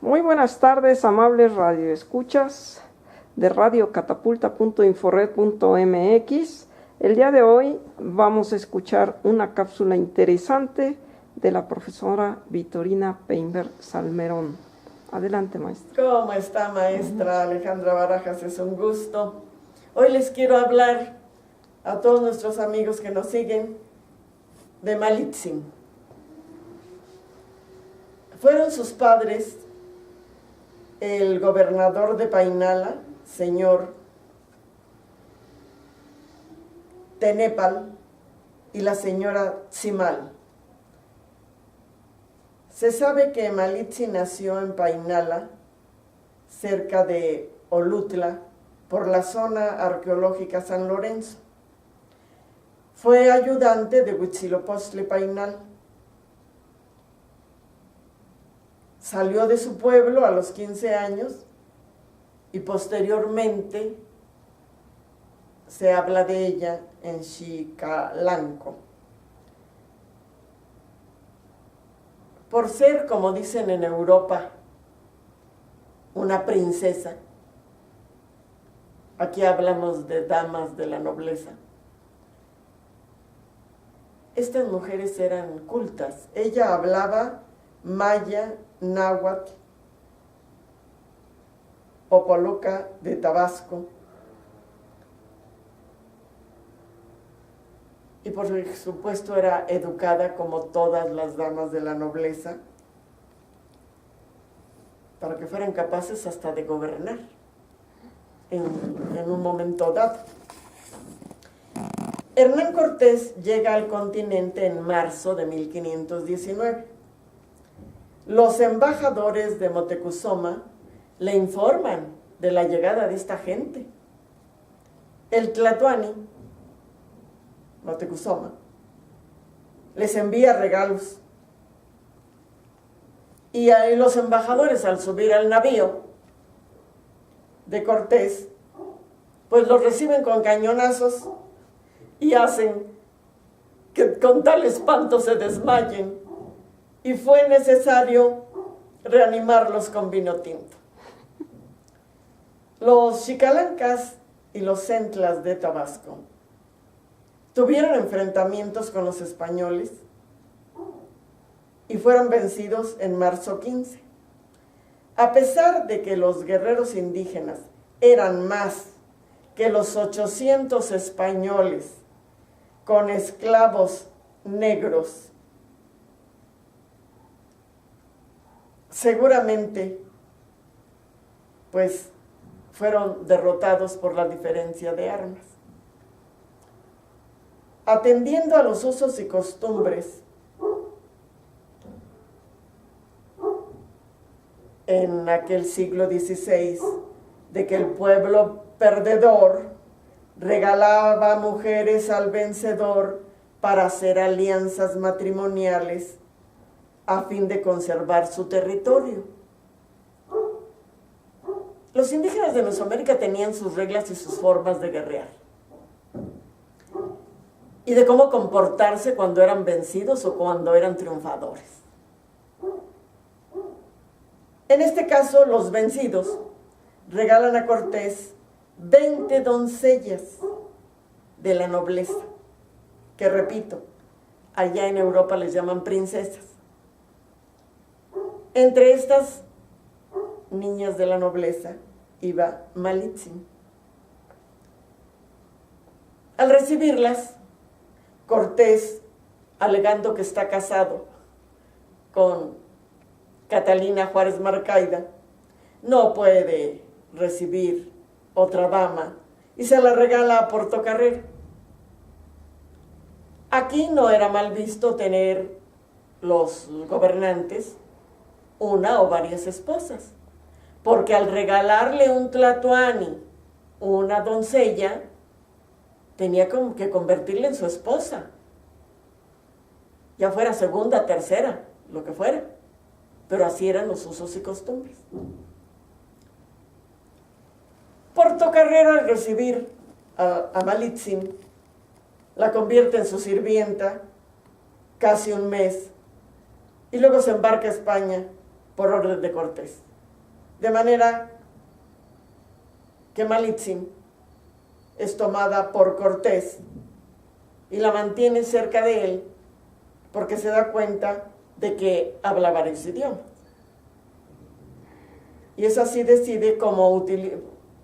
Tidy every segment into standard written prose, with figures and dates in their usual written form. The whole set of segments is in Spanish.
Muy buenas tardes, amables radioescuchas de radiocatapulta.inforred.mx. El día de hoy vamos a escuchar una cápsula interesante de la profesora Vitorina Peinberg Salmerón. Adelante, maestra. ¿Cómo está, maestra Alejandra Barajas? Es un gusto. Hoy les quiero hablar a todos nuestros amigos que nos siguen de Malitzin. Fueron sus padres el gobernador de Painala, señor Tenepal, y la señora Tzimal. Se sabe que Malitzin nació en Painala, cerca de Olutla, por la zona arqueológica San Lorenzo. Fue ayudante de Huitzilopochtli Painal. Salió de su pueblo a los 15 años y posteriormente se habla de ella en Xicalanco. Por ser, como dicen en Europa, una princesa, aquí hablamos de damas de la nobleza, estas mujeres eran cultas. Ella hablaba maya, náhuatl, popoloca de Tabasco, y por supuesto era educada como todas las damas de la nobleza, para que fueran capaces hasta de gobernar en un momento dado. Hernán Cortés llega al continente en marzo de 1519. Los embajadores de Moctezuma le informan de la llegada de esta gente. El Tlatoani, Moctezuma, les envía regalos. Y los embajadores, al subir al navío de Cortés, pues los reciben con cañonazos y hacen que con tal espanto se desmayen, y fue necesario reanimarlos con vino tinto. Los xicalancas y los centlas de Tabasco tuvieron enfrentamientos con los españoles y fueron vencidos en marzo 15. A pesar de que los guerreros indígenas eran más que los 800 españoles con esclavos negros, seguramente pues fueron derrotados por la diferencia de armas. Atendiendo a los usos y costumbres en aquel siglo XVI, de que el pueblo perdedor regalaba mujeres al vencedor para hacer alianzas matrimoniales a fin de conservar su territorio. Los indígenas de Mesoamérica tenían sus reglas y sus formas de guerrear y de cómo comportarse cuando eran vencidos o cuando eran triunfadores. En este caso, los vencidos regalan a Cortés 20 doncellas de la nobleza, que repito, allá en Europa les llaman princesas. Entre estas niñas de la nobleza iba Malitzin. Al recibirlas, Cortés, alegando que está casado con Catalina Juárez Marcaida, no puede recibir otra dama y se la regala a Portocarrero. Aquí no era mal visto tener los gobernantes una o varias esposas, porque al regalarle un tlatoani, una doncella, tenía que convertirla en su esposa, ya fuera segunda, tercera, lo que fuera, pero así eran los usos y costumbres. Portocarrero, al recibir a Malitzin, la convierte en su sirvienta casi un mes, y luego se embarca a España por orden de Cortés. De manera que Malitzin es tomada por Cortés y la mantiene cerca de él porque se da cuenta de que habla varios idiomas. Y es así decide cómo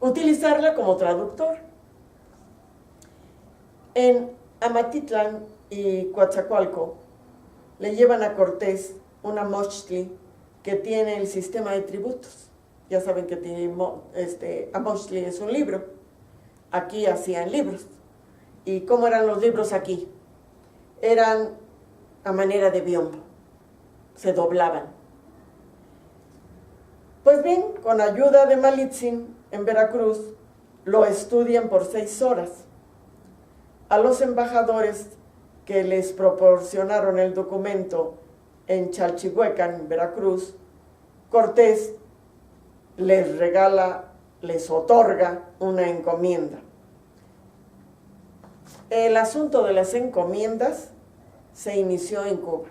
utilizarla como traductor. En Amatitlán y Coatzacoalco le llevan a Cortés una mochtli que tiene el sistema de tributos. Ya saben que tiene, Amochtli es un libro. Aquí hacían libros. ¿Y cómo eran los libros aquí? Eran a manera de biombo. Se doblaban. Pues bien, con ayuda de Malitzin en Veracruz, lo estudian por 6 horas. A los embajadores que les proporcionaron el documento en Chalchihuecan, Veracruz, Cortés les regala, les otorga una encomienda. El asunto de las encomiendas se inició en Cuba.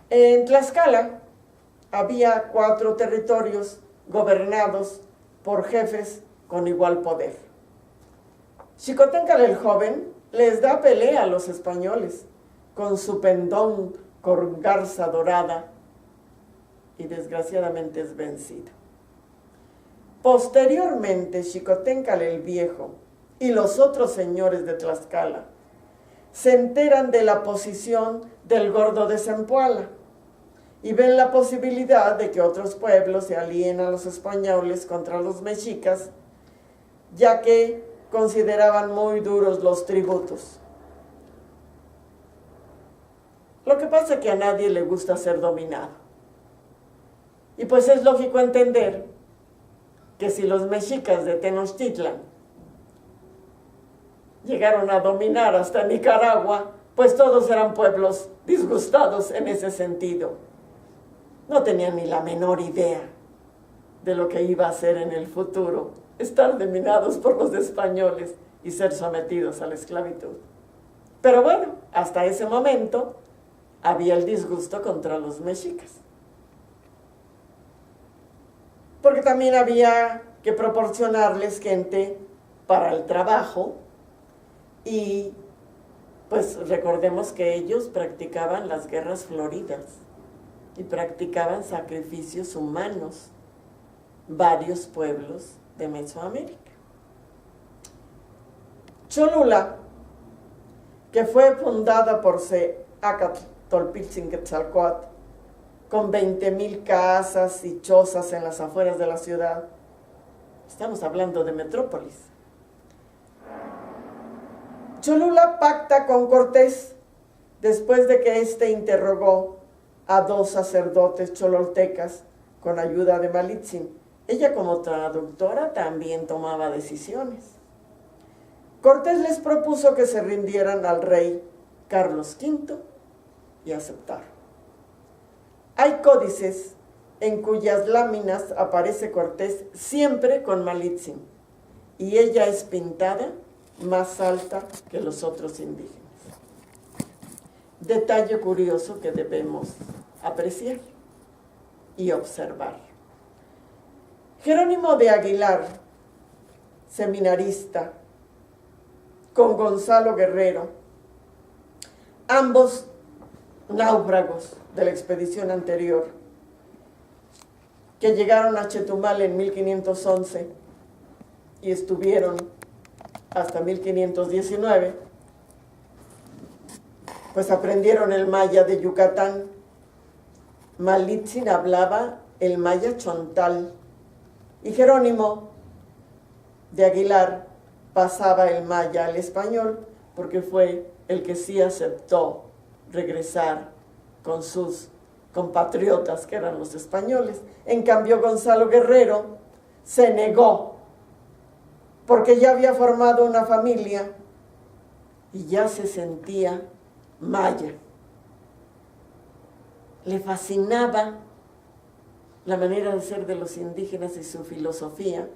En Tlaxcala había 4 territorios gobernados por jefes con igual poder. Xicoténcatl el joven les da pelea a los españoles con su pendón con garza dorada y desgraciadamente es vencido. Posteriormente, Xicoténcatl el viejo y los otros señores de Tlaxcala se enteran de la posición del gordo de Zempoala y ven la posibilidad de que otros pueblos se alíen a los españoles contra los mexicas, ya que consideraban muy duros los tributos. Lo que pasa es que a nadie le gusta ser dominado. Y pues es lógico entender que si los mexicas de Tenochtitlan llegaron a dominar hasta Nicaragua, pues todos eran pueblos disgustados en ese sentido. No tenían ni la menor idea de lo que iba a ser en el futuro, estar dominados por los españoles y ser sometidos a la esclavitud. Pero bueno, hasta ese momento había el disgusto contra los mexicas. Porque también había que proporcionarles gente para el trabajo y pues recordemos que ellos practicaban las guerras floridas y practicaban sacrificios humanos, varios pueblos de Mesoamérica. Cholula, que fue fundada por Seacatl Tolpitzin-Quetzalcóatl, con 20,000 casas y chozas en las afueras de la ciudad. Estamos hablando de metrópolis. Cholula pacta con Cortés después de que éste interrogó a 2 sacerdotes chololtecas con ayuda de Malitzin. Ella como traductora también tomaba decisiones. Cortés les propuso que se rindieran al rey Carlos V y aceptaron. Hay códices en cuyas láminas aparece Cortés siempre con Malitzin y ella es pintada más alta que los otros indígenas. Detalle curioso que debemos apreciar y observar. Jerónimo de Aguilar, seminarista, con Gonzalo Guerrero, ambos náufragos de la expedición anterior, que llegaron a Chetumal en 1511 y estuvieron hasta 1519, pues aprendieron el maya de Yucatán. Malitzin hablaba el maya chontal y Jerónimo de Aguilar pasaba el maya al español porque fue el que sí aceptó regresar con sus compatriotas que eran los españoles. En cambio, Gonzalo Guerrero se negó porque ya había formado una familia y ya se sentía maya. Le fascinaba la manera de ser de los indígenas y su filosofía.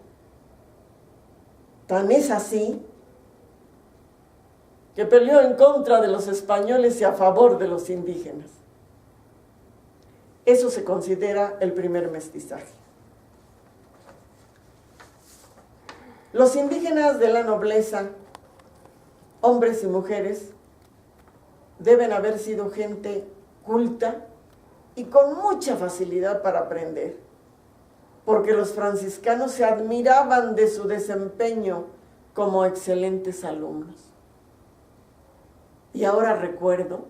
Tan es así que peleó en contra de los españoles y a favor de los indígenas. Eso se considera el primer mestizaje. Los indígenas de la nobleza, hombres y mujeres, deben haber sido gente culta y con mucha facilidad para aprender, porque los franciscanos se admiraban de su desempeño como excelentes alumnos. Y ahora recuerdo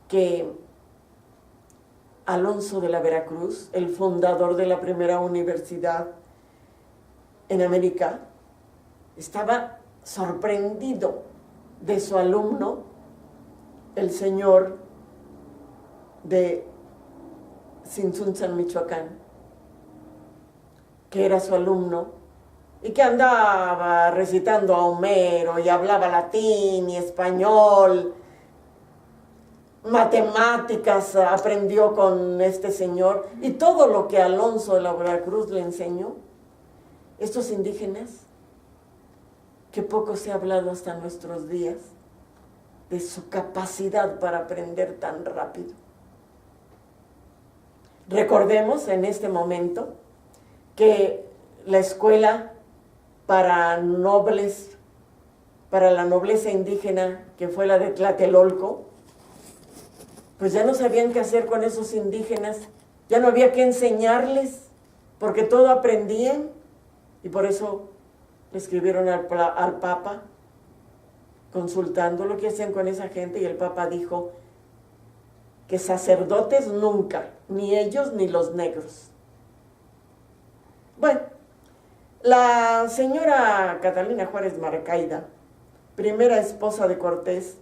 que Alonso de la Veracruz, el fundador de la primera universidad en América, estaba sorprendido de su alumno, el señor de Tzintzuntzan, Michoacán, que era su alumno y que andaba recitando a Homero y hablaba latín y español, matemáticas aprendió con este señor, y todo lo que Alonso de la Veracruz le enseñó. Estos indígenas, que poco se ha hablado hasta nuestros días de su capacidad para aprender tan rápido. Recordemos en este momento que la escuela para nobles, para la nobleza indígena, que fue la de Tlatelolco, pues ya no sabían qué hacer con esos indígenas, ya no había qué enseñarles, porque todo aprendían, y por eso le escribieron al Papa, consultando lo que hacían con esa gente, y el Papa dijo que sacerdotes nunca, ni ellos ni los negros. Bueno, la señora Catalina Juárez Marcaida, primera esposa de Cortés,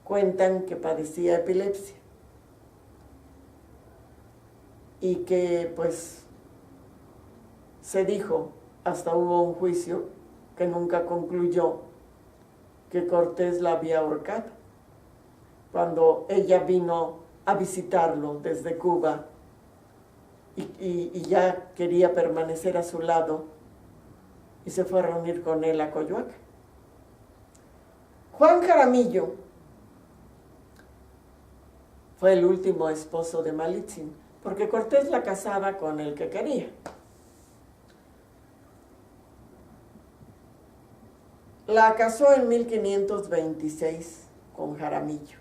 cuentan que padecía epilepsia y que pues se dijo, hasta hubo un juicio que nunca concluyó, que Cortés la había ahorcado cuando ella vino a visitarlo desde Cuba y ya quería permanecer a su lado y se fue a reunir con él a Coyoacán. Juan Jaramillo fue el último esposo de Malitzin, porque Cortés la casaba con el que quería. La casó en 1526 con Jaramillo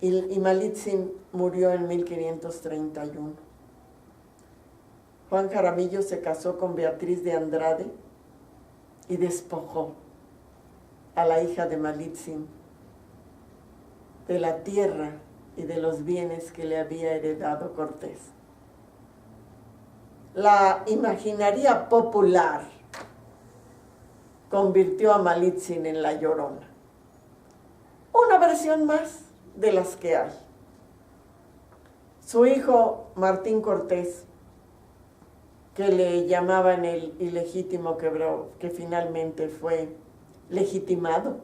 y Malitzin murió en 1531. Juan Jaramillo se casó con Beatriz de Andrade y despojó a la hija de Malitzin de la tierra y de los bienes que le había heredado Cortés. La imaginaria popular convirtió a Malitzin en la Llorona. Una versión más de las que hay. Su hijo Martín Cortés, que le llamaban el ilegítimo que finalmente fue legitimado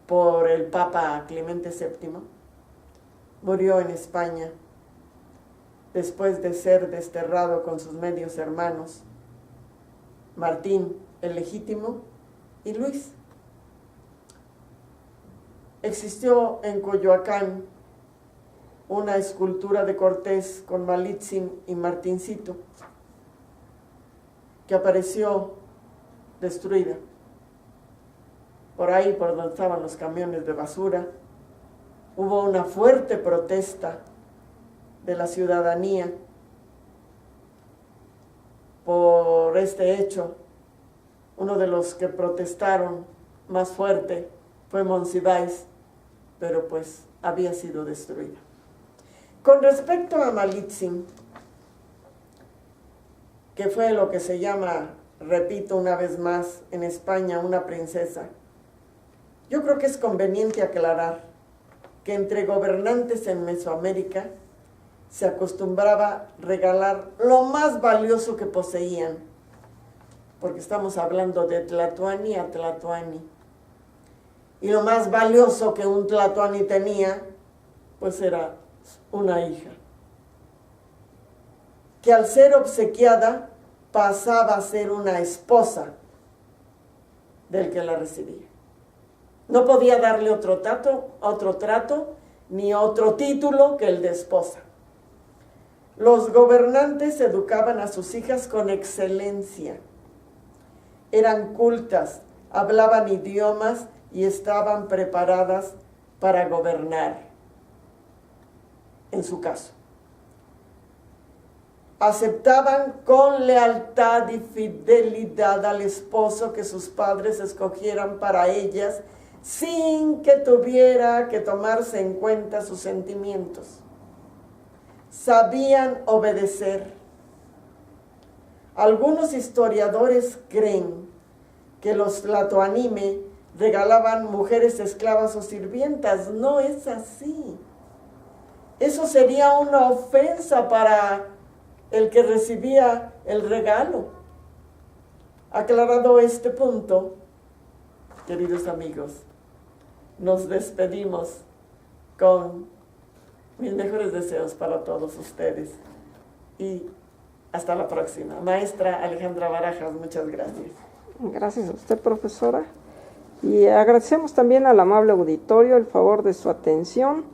por el Papa Clemente VII, murió en España después de ser desterrado con sus medios hermanos, Martín el Legítimo y Luis. Existió en Coyoacán una escultura de Cortés con Malitzin y Martincito, que apareció destruida. Por ahí, por donde estaban los camiones de basura, hubo una fuerte protesta de la ciudadanía por este hecho. Uno de los que protestaron más fuerte fue Monsiváis, pero pues había sido destruida. Con respecto a Malitzin, que fue lo que se llama, repito una vez más, en España una princesa, yo creo que es conveniente aclarar que entre gobernantes en Mesoamérica se acostumbraba regalar lo más valioso que poseían, porque estamos hablando de tlatoani a tlatoani. Y lo más valioso que un tlatoani tenía, pues era una hija, que al ser obsequiada pasaba a ser una esposa del que la recibía. No podía darle otro trato, ni otro título que el de esposa. Los gobernantes educaban a sus hijas con excelencia. Eran cultas, hablaban idiomas y estaban preparadas para gobernar, en su caso. Aceptaban con lealtad y fidelidad al esposo que sus padres escogieran para ellas, sin que tuviera que tomarse en cuenta sus sentimientos. Sabían obedecer. Algunos historiadores creen que los tlatoanime regalaban mujeres esclavas o sirvientas. No es así. Eso sería una ofensa para el que recibía el regalo. Aclarado este punto, queridos amigos, nos despedimos con mis mejores deseos para todos ustedes. Y hasta la próxima. Maestra Alejandra Barajas, muchas gracias. Gracias a usted, profesora. Y agradecemos también al amable auditorio el favor de su atención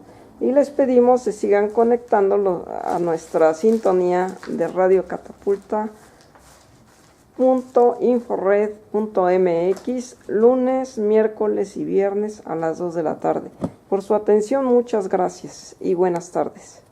y les pedimos que sigan conectándolo a nuestra sintonía de Radio Catapulta.inforred.mx lunes, miércoles y viernes a las 2 de la tarde. Por su atención, muchas gracias y buenas tardes.